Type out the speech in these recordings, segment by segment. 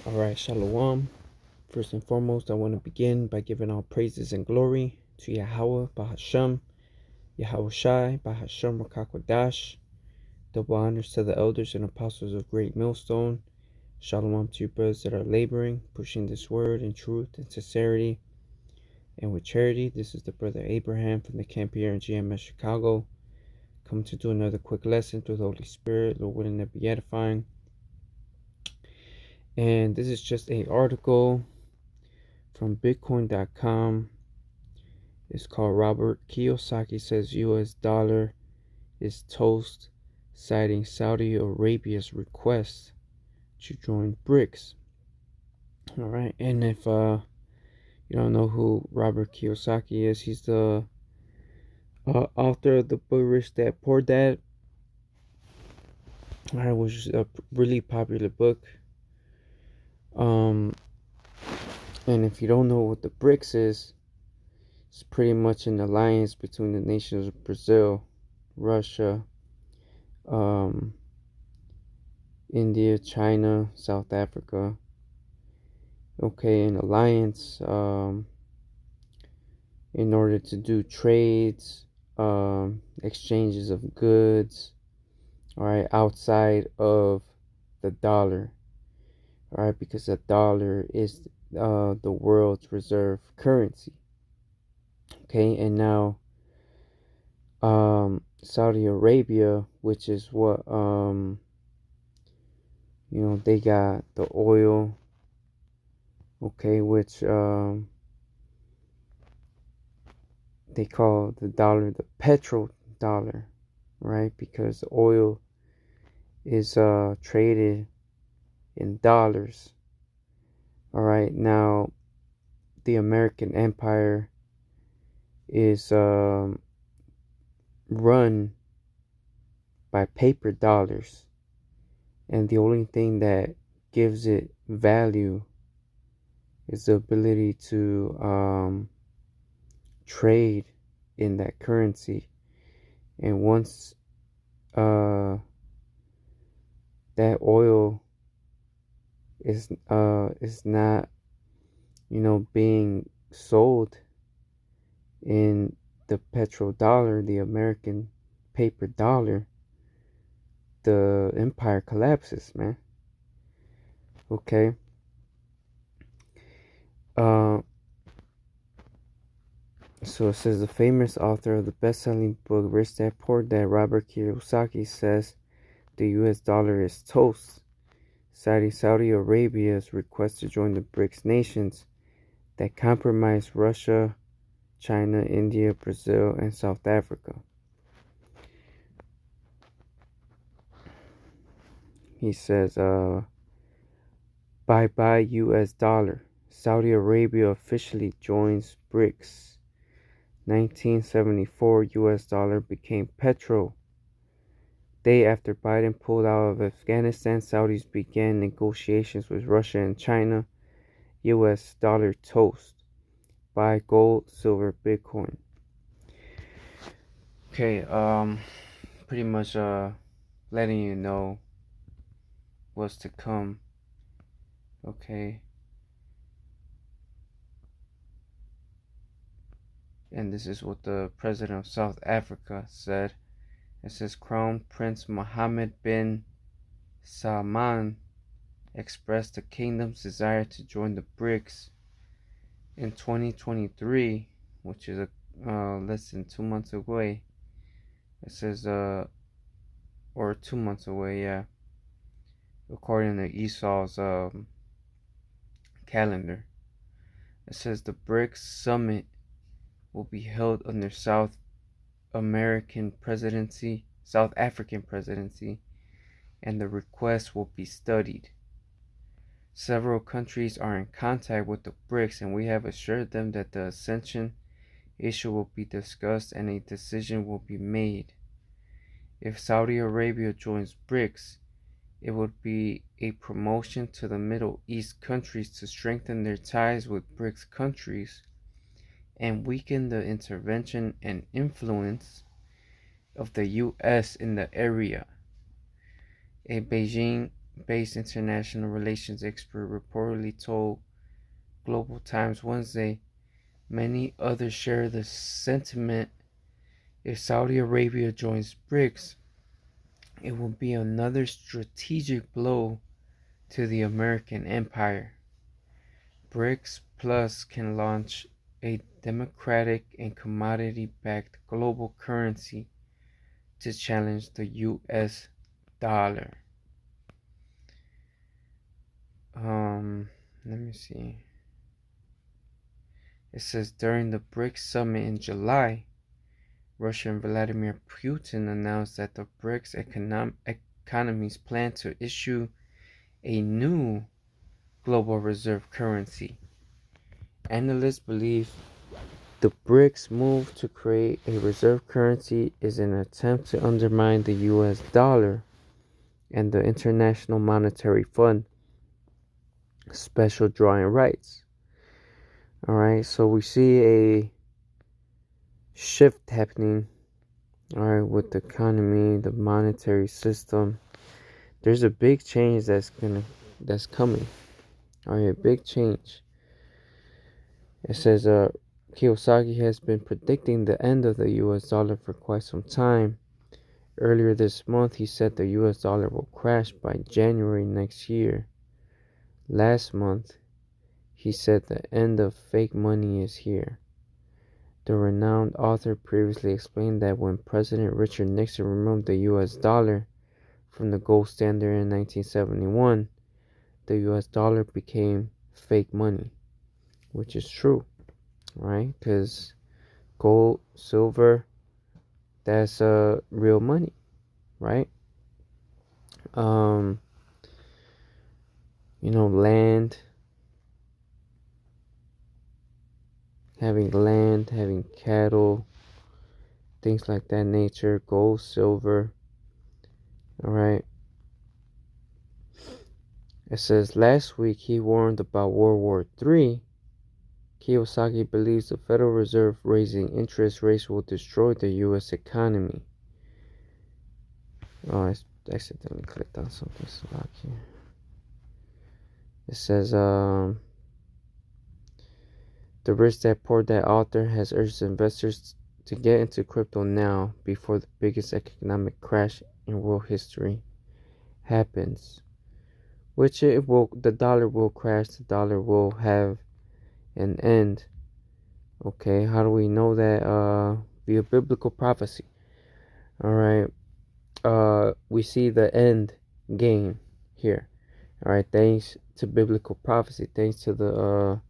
All right, Shalom. First and foremost, I want to begin by giving all praises and glory to Yahweh, Bahashem, Yahweh Shai, Bahashem Rakakwadash. Double honors to the elders and apostles of Great Millstone. Shalom to you brothers that are laboring, pushing this word in truth and sincerity and with charity. This is the brother Abraham from the camp here in GMS Chicago. Coming to do another quick lesson through the Holy Spirit, Lord willing to be edifying. And this is just a article from Bitcoin.com. It's called Robert Kiyosaki says US dollar is toast, citing Saudi Arabia's request to join BRICS. All right, and if you don't know who Robert Kiyosaki is, he's the author of the book Rich Dad Poor Dad. All right, which is a really popular book. And if you don't know what the BRICS is, it's pretty much an alliance between the nations of Brazil, Russia, India, China, South Africa. Okay, an alliance in order to do trades, exchanges of goods, all right, outside of the dollar, all right, because the dollar is the world's reserve currency. Okay, and now Saudi Arabia, which is what they got the oil, okay, which they call the dollar the petrodollar, right? Because the oil is traded in dollars. All right, now the American empire is run by paper dollars, and the only thing that gives it value is the ability to trade in that currency. And once that oil is not being sold in the petrodollar, the American paper dollar, the empire collapses, man. Okay. So it says the famous author of the best-selling book Rich Dad Poor Dad, Robert Kiyosaki, says the US dollar is toast, citing Saudi Arabia's request to join the BRICS nations that compromise Russia, China, India, Brazil, and South Africa. He says, bye-bye US dollar. Saudi Arabia officially joins BRICS. 1974 US dollar became petro. Day after Biden pulled out of Afghanistan, Saudis began negotiations with Russia and China. US dollar toast. Buy gold, silver, Bitcoin. Okay, pretty much letting you know what's to come. Okay. And this is what the president of South Africa said. It says Crown Prince Mohammed bin Salman expressed the kingdom's desire to join the BRICS in 2023, which is less than 2 months away. It says or 2 months away, yeah, according to Esau's calendar. It says the BRICS summit will be held under South African presidency, and the request will be studied. Several countries are in contact with the BRICS, and we have assured them that the accession issue will be discussed and a decision will be made. If Saudi Arabia joins BRICS, it would be a promotion to the Middle East countries to strengthen their ties with BRICS countries and weaken the intervention and influence of the U.S. in the area. A Beijing based international relations expert reportedly told Global Times Wednesday many others share the sentiment. If Saudi Arabia joins BRICS, it will be another strategic blow to the American empire. BRICS Plus can launch a democratic and commodity-backed global currency to challenge the US dollar. Let me see. It says during the BRICS summit in July, Russian Vladimir Putin announced that the BRICS economies plan to issue a new global reserve currency. Analysts believe the BRICS move to create a reserve currency is an attempt to undermine the US dollar and the International Monetary Fund special drawing rights. Alright, so we see a shift happening, alright, with the economy, the monetary system. There's a big change that's coming. Alright, a big change. It says Kiyosaki has been predicting the end of the US dollar for quite some time. Earlier this month, he said the US dollar will crash by January next year. Last month, he said the end of fake money is here. The renowned author previously explained that when President Richard Nixon removed the US dollar from the gold standard in 1971, the US dollar became fake money, which is true, right? Because gold, silver, that's real money, right? Land, having cattle, things like that nature, gold, silver. All right. It says last week he warned about World War III. Kiyosaki believes the Federal Reserve raising interest rates will destroy the U.S. economy. Oh, I accidentally clicked on something stuck here. It says the rich dad poor dad author has urged investors to get into crypto now before the biggest economic crash in world history happens. Which the dollar will crash, the dollar will have an end. Okay, how do we know that? Via biblical prophecy. Alright. We see the end game here. Alright, thanks to biblical prophecy, thanks to the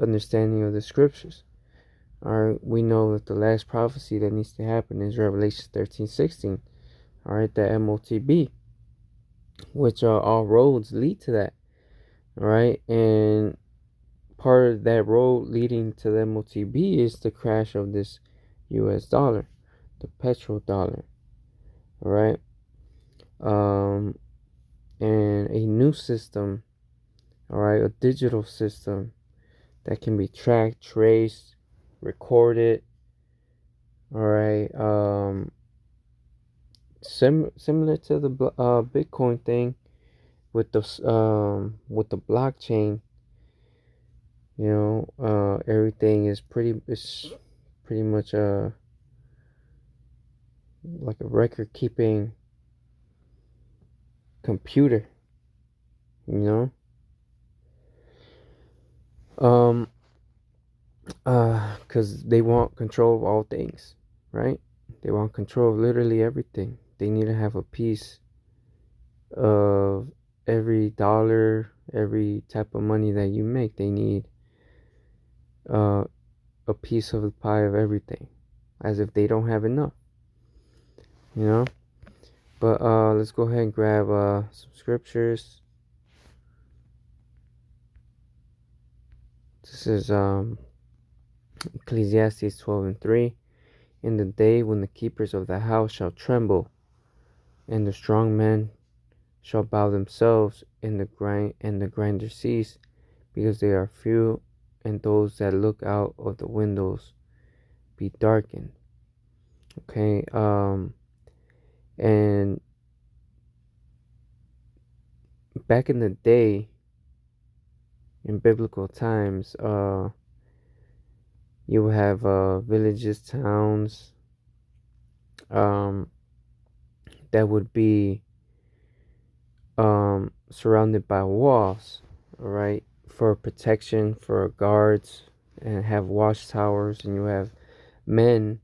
understanding of the scriptures. Alright, we know that the last prophecy that needs to happen is Revelation 13:16. Alright, the MOTB, which all roads lead to that. Alright, and part of that road leading to the MOTB is the crash of this US dollar, the petrodollar. Alright, and a new system, alright, a digital system that can be tracked, traced, recorded. Alright, similar to the Bitcoin thing with the blockchain. Everything is pretty much like a record keeping computer, because they want control of all things, right? They want control of literally everything. They need to have a piece of every dollar, every type of money that you make. They need a piece of the pie of everything, as if they don't have enough, But let's go ahead and grab some scriptures. This is Ecclesiastes 12:3. In the day when the keepers of the house shall tremble, and the strong men shall bow themselves, and the grinder cease, because they are few, and those that look out of the windows be darkened. Okay, and back in the day, in biblical times, you would have villages, towns, um, that would be surrounded by walls, all right, for protection, for guards, and have watchtowers, and you have men,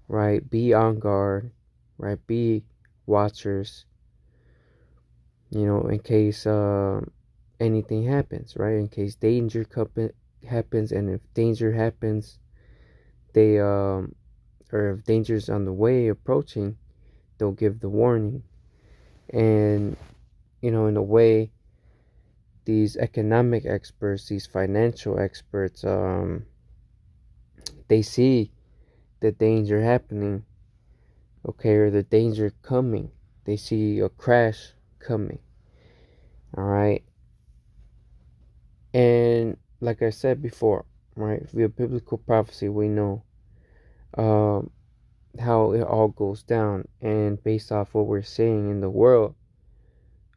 right, be on guard, right, be watchers, in case anything happens, right, in case happens, and if danger happens, they or if danger's on the way approaching, they'll give the warning. And in a way, these economic experts, these financial experts, they see the danger happening, okay, or the danger coming. They see a crash coming, all right. And like I said before, right, via biblical prophecy, we know um, how it all goes down, and based off what we're seeing in the world,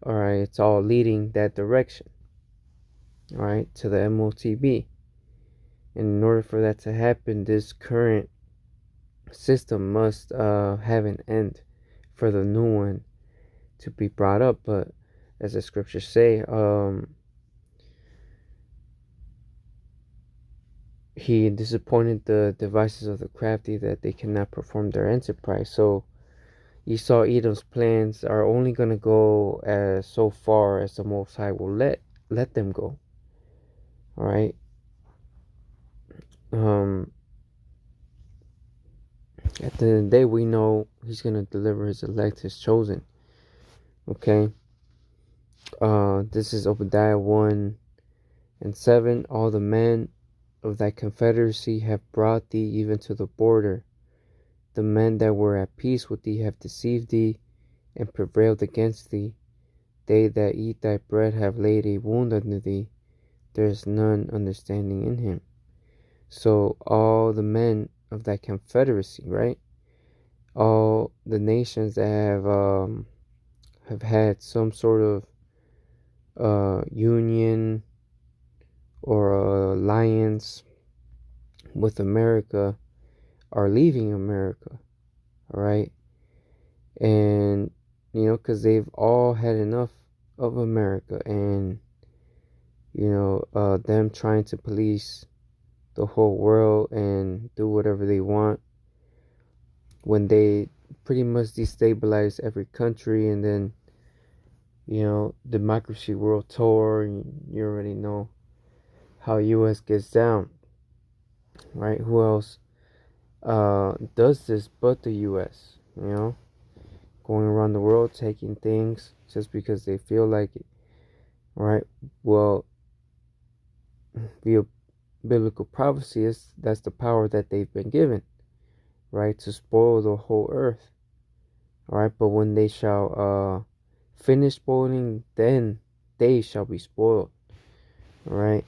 all right, it's all leading that direction, all right, to the MOTB. And in order for that to happen, this current system must have an end for the new one to be brought up. But as the scriptures say, he disappointed the devices of the crafty, that they cannot perform their enterprise. So Esau Edom's plans are only going to go as so far as the Most High will let them go. All right. At the end of the day, we know he's going to deliver his elect, his chosen. Okay. This is Obadiah 1:7. All the men of thy confederacy have brought thee even to the border. The men that were at peace with thee have deceived thee and prevailed against thee. They that eat thy bread have laid a wound unto thee. There is none understanding in him. So all the men of that confederacy, right? All the nations that have had some sort of union or alliance with America are leaving America, all right? And because they've all had enough of America, and them trying to police the whole world and do whatever they want, when they pretty much destabilize every country. And then democracy world tour, and you already know how US gets down, right? Who else does this but the US? Going around the world taking things just because they feel like it, right? Well, via biblical prophecy, that's the power that they've been given, right, to spoil the whole earth, all right. But when they shall finish spoiling, then they shall be spoiled, all right,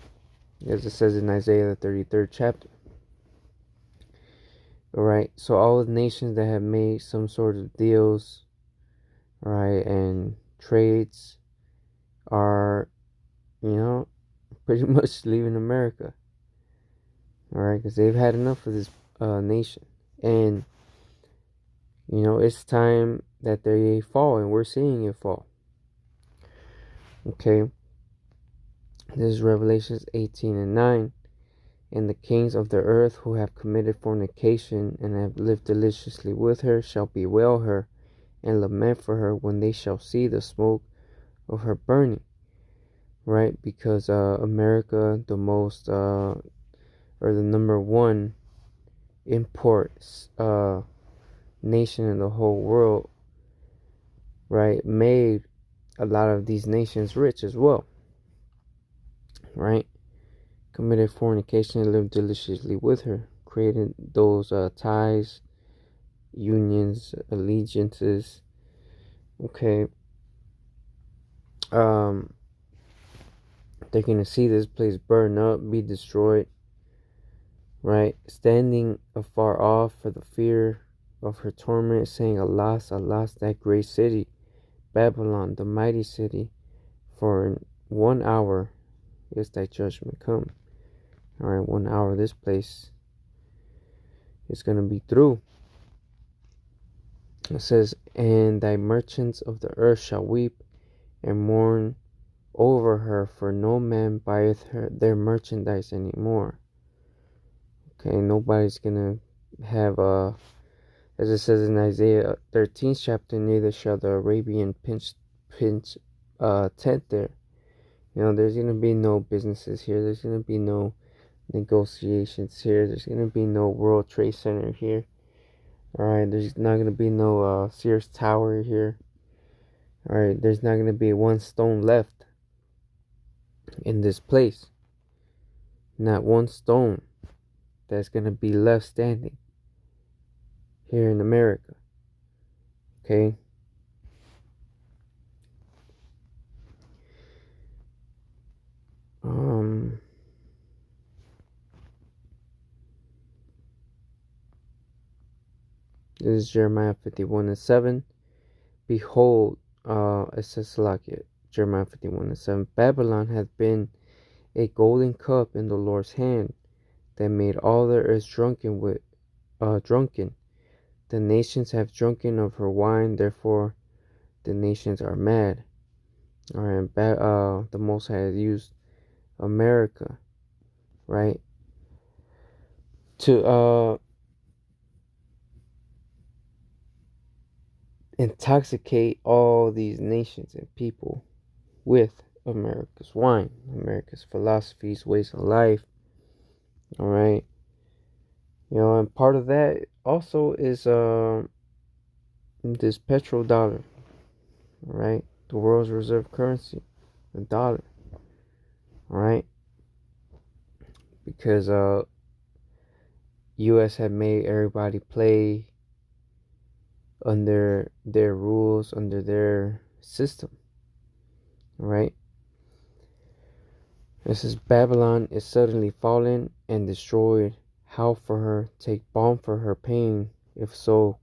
as it says in Isaiah the 33rd chapter. All right, so all the nations that have made some sort of deals, right, and trades are pretty much leaving America, all right, because they've had enough of this nation. And it's time that they fall, and we're seeing it fall. Okay, this is Revelations 18:9. And the kings of the earth who have committed fornication and have lived deliciously with her shall bewail her and lament for her when they shall see the smoke of her burning. Right? Because America, the most or the number one import nation in the whole world, right, made a lot of these nations rich as well, right? Committed fornication and lived deliciously with her, created those ties, unions, allegiances. Okay. They're gonna see this place burn up, be destroyed, right? Standing afar off for the fear of her torment, saying, Alas, alas, that great city, Babylon, the mighty city, For in 1 hour is thy judgment come. All right, 1 hour this place is going to be through. It says, and thy merchants of the earth shall weep and mourn over her, for no man buyeth her their merchandise anymore. Okay, nobody's gonna have as it says in Isaiah 13th chapter, neither shall the Arabian pinch tent there. You know, there's gonna be no businesses here. There's gonna be no negotiations here. There's gonna be no World Trade Center here. Alright, there's not gonna be no Sears Tower here. Alright, there's not gonna be one stone left in this place. Not one stone that's gonna be left standing here in America. Okay. This is Jeremiah 51:7. Behold, it says like it, Jeremiah 51:7. Babylon hath been a golden cup in the Lord's hand, that made all the earth drunken. The nations have drunken of her wine, therefore the nations are mad. Alright, the Most High has used America, right, to intoxicate all these nations and people with America's wine, America's philosophies, ways of life. All right, you know, and part of that also is this petrodollar, right? The world's reserve currency, the dollar. All right, because U.S. had made everybody play under their rules, under their system. All right. This is Babylon is suddenly fallen and destroyed. How for her take balm for her pain, if so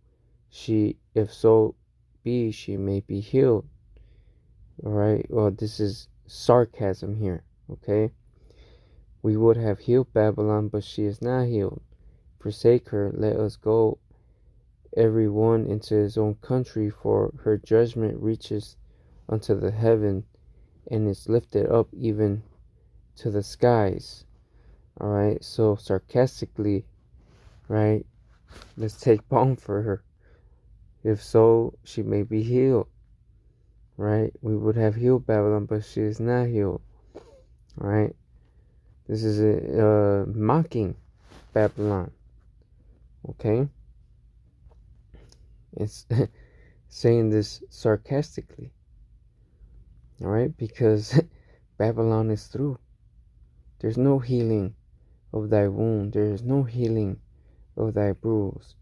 be she may be healed. Alright, well, this is sarcasm here, okay? We would have healed Babylon, but she is not healed. Forsake her, let us go every one into his own country, for her judgment reaches unto the heaven, and is lifted up even to the skies. Alright, so sarcastically, right, let's take balm for her, if so she may be healed. Right, we would have healed Babylon, but she is not healed. Right, this is a mocking Babylon. Okay, it's saying this sarcastically. All right, because Babylon is through. There's no healing of thy wound. There is no healing of thy bruise.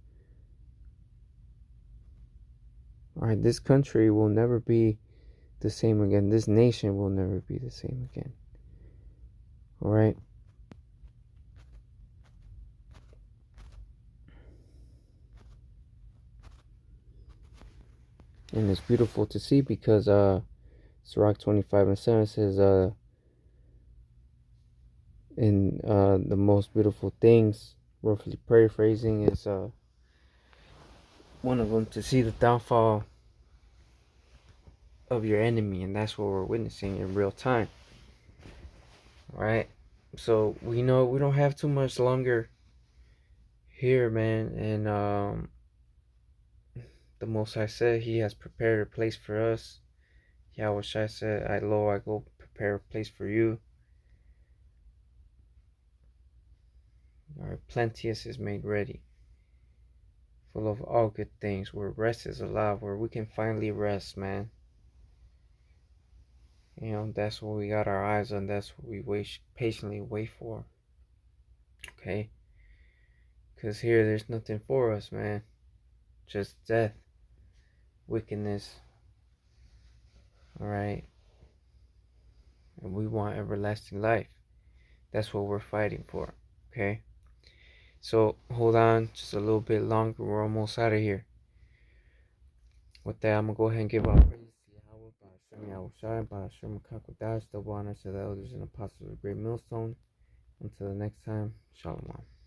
All right, this country will never be the same again. This nation will never be the same again. All right. And it's beautiful to see because Sirach 25:7 says in the most beautiful things, roughly paraphrasing, is one of them to see the downfall of your enemy, and that's what we're witnessing in real time. All right, so we know we don't have too much longer here, man, and the Most High said He has prepared a place for us. Yahweh Shai said, I go prepare a place for you. Our plenteous is made ready, full of all good things, where rest is allowed, where we can finally rest, man. You know, that's what we got our eyes on. That's what we patiently wait for. Okay? Because here, there's nothing for us, man. Just death, wickedness. Alright? And we want everlasting life. That's what we're fighting for. Okay? So, hold on just a little bit longer. We're almost out of here. With that, I'm going to go ahead and give our praise to Yahweh. Yahushua, Bahasham Kakodash, double honors to the elders and apostles of the Great Millstone. Until the next time, Shalom.